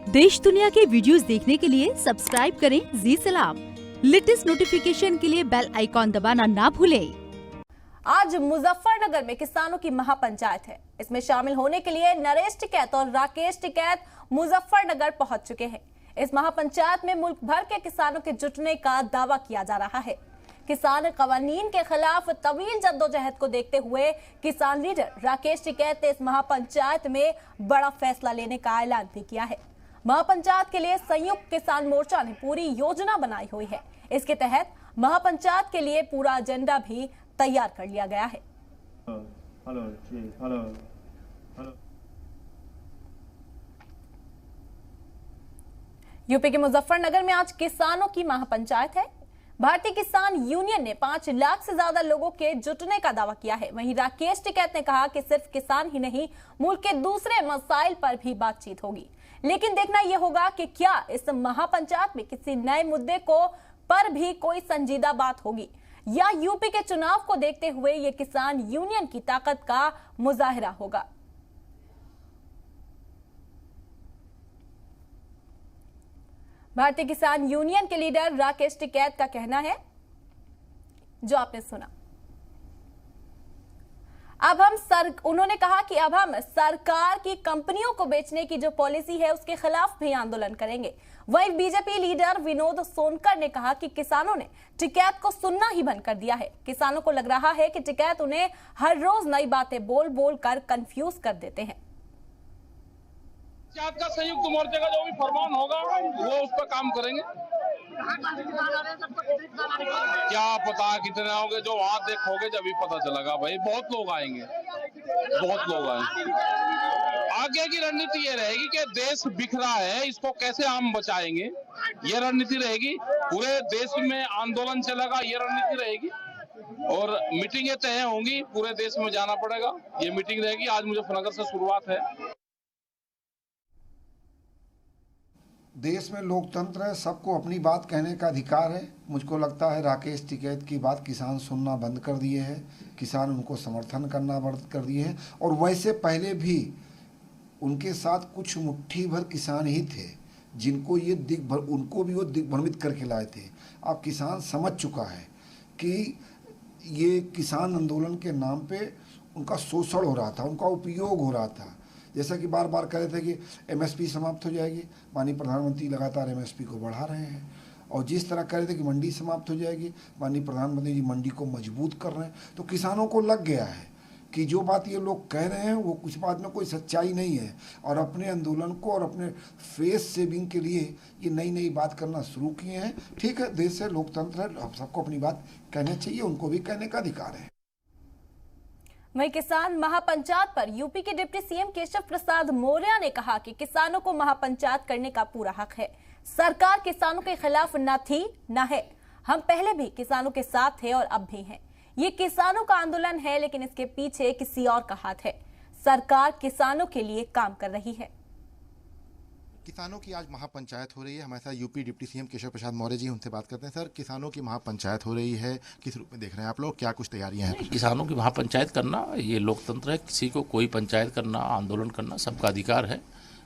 देश दुनिया के वीडियोस देखने के लिए सब्सक्राइब करें जी सलाम। लेटेस्ट नोटिफिकेशन के लिए बेल आइकॉन दबाना ना भूलें। आज मुजफ्फरनगर में किसानों की महापंचायत है। इसमें शामिल होने के लिए नरेश टिकैत और राकेश टिकैत मुजफ्फरनगर पहुंच चुके हैं। इस महापंचायत में मुल्क भर के किसानों के जुटने का दावा किया जा रहा है। किसान कवानीन के खिलाफ तवील जद्दोजहद को देखते हुए किसान लीडर राकेश टिकैत ने इस महापंचायत में बड़ा फैसला लेने का ऐलान भी किया है। महापंचायत के लिए संयुक्त किसान मोर्चा ने पूरी योजना बनाई हुई है। इसके तहत महापंचायत के लिए पूरा एजेंडा भी तैयार कर लिया गया है। यूपी के मुजफ्फरनगर में आज किसानों की महापंचायत है। भारतीय किसान यूनियन ने 5 लाख से ज्यादा लोगों के जुटने का दावा किया है। वहीं राकेश टिकैत ने कहा कि सिर्फ किसान ही नहीं, मुल्क के दूसरे मसाइल पर भी बातचीत होगी। लेकिन देखना यह होगा कि क्या इस महापंचायत में किसी नए मुद्दे को पर भी कोई संजीदा बात होगी या यूपी के चुनाव को देखते हुए ये किसान यूनियन की ताकत का मुजाहिरा होगा। भारतीय किसान यूनियन के लीडर राकेश टिकैत का कहना है, जो आपने सुना। उन्होंने कहा कि अब हम सरकार की कंपनियों को बेचने की जो पॉलिसी है उसके खिलाफ भी आंदोलन करेंगे। वहीं बीजेपी लीडर विनोद सोनकर ने कहा कि किसानों ने टिकैत को सुनना ही बंद कर दिया है। किसानों को लग रहा है कि टिकैत उन्हें हर रोज नई बातें बोल बोल कर कंफ्यूज कर देते हैं। पंचायत का संयुक्त मोर्चे का जो भी फरमान होगा वो उस पर काम करेंगे। क्या पता कितने होंगे, जो वहाँ देखोगे जब भी पता चलेगा। भाई बहुत लोग आएंगे, बहुत लोग आएंगे। आगे की रणनीति ये रहेगी कि देश बिखरा है, इसको कैसे हम बचाएंगे, ये रणनीति रहेगी। पूरे देश में आंदोलन चलेगा, ये रणनीति रहेगी। और मीटिंगें तय होंगी, पूरे देश में जाना पड़ेगा, ये मीटिंग रहेगी। आज मुजफ्फरनगर से शुरुआत है। देश में लोकतंत्र है, सबको अपनी बात कहने का अधिकार है। मुझको लगता है राकेश टिकैत की बात किसान सुनना बंद कर दिए हैं, किसान उनको समर्थन करना बंद कर दिए हैं। और वैसे पहले भी उनके साथ कुछ मुट्ठी भर किसान ही थे जिनको ये उनको भी वो दिग्भ्रमित करके लाए थे। अब किसान समझ चुका है कि ये किसान आंदोलन के नाम पे उनका शोषण हो रहा था, उनका उपयोग हो रहा था। जैसा कि बार बार कह रहे थे कि एमएसपी समाप्त हो जाएगी, माननीय प्रधानमंत्री लगातार एमएसपी को बढ़ा रहे हैं। और जिस तरह कह रहे थे कि मंडी समाप्त हो जाएगी, माननीय प्रधानमंत्री जी मंडी को मजबूत कर रहे हैं। तो किसानों को लग गया है कि जो बात ये लोग कह रहे हैं वो कुछ बात में कोई सच्चाई नहीं है। और अपने आंदोलन को और अपने फेस सेविंग के लिए ये नई नई बात करना शुरू किए हैं। ठीक है, देश है, लोकतंत्र है, अब सबको अपनी बात कहना चाहिए, उनको भी कहने का अधिकार है। वहीं किसान महापंचायत पर यूपी के डिप्टी सीएम केशव प्रसाद मौर्य ने कहा कि किसानों को महापंचायत करने का पूरा हक है। सरकार किसानों के खिलाफ न थी न है। हम पहले भी किसानों के साथ थे और अब भी हैं। ये किसानों का आंदोलन है, लेकिन इसके पीछे किसी और का हाथ है। सरकार किसानों के लिए काम कर रही है। किसानों की आज महापंचायत हो रही है। हमारे साथ UP deputy CM Keshav Prasad Maurya ji, उनसे बात करते हैं। सर, किसानों की महापंचायत हो रही है, किस रूप में देख रहे हैं आप लोग, क्या कुछ तैयारियां हैं? किसानों की महापंचायत करना ये लोकतंत्र है। किसी को कोई पंचायत करना, आंदोलन करना सबका अधिकार है।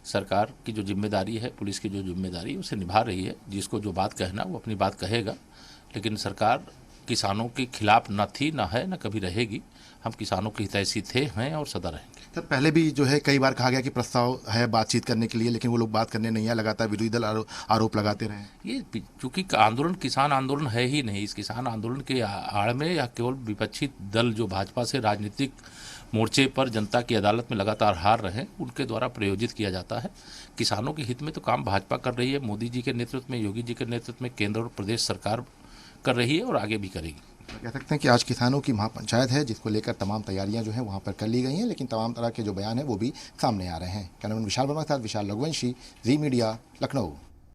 सरकार की जो जिम्मेदारी है, पुलिस की जो जिम्मेदारी है, उसे निभा रही है। जिसको जो बात कहना वो अपनी बात कहेगा। लेकिन सरकार किसानों के खिलाफ न थी, न है, न कभी रहेगी। हम किसानों के हितैषी थे, हैं और सदा रहेंगे। सर, पहले भी जो है कई बार कहा गया कि प्रस्ताव है बातचीत करने के लिए, लेकिन वो लोग बात करने नहीं आए। लगातार विरोधी दल आरोप लगाते रहे। ये चूंकि आंदोलन किसान आंदोलन है ही नहीं। इस किसान आंदोलन के आड़ में या केवल विपक्षी दल जो भाजपा से राजनीतिक मोर्चे पर जनता की अदालत में लगातार हार रहे हैं, उनके द्वारा प्रयोजित किया जाता है। किसानों के हित में तो काम भाजपा कर रही है। मोदी जी के नेतृत्व में, योगी जी के नेतृत्व में केंद्र और प्रदेश सरकार कर रही है और आगे भी करेगी। कह सकते हैं कि आज किसानों की महापंचायत है, जिसको लेकर तमाम तैयारियां जो हैं वहां पर कर ली गई हैं, लेकिन तमाम तरह के जो बयान हैं वो भी सामने आ रहे हैं। कैमरामैन विशाल वर्मा के साथ विशाल रघुवंशी, जी मीडिया, लखनऊ।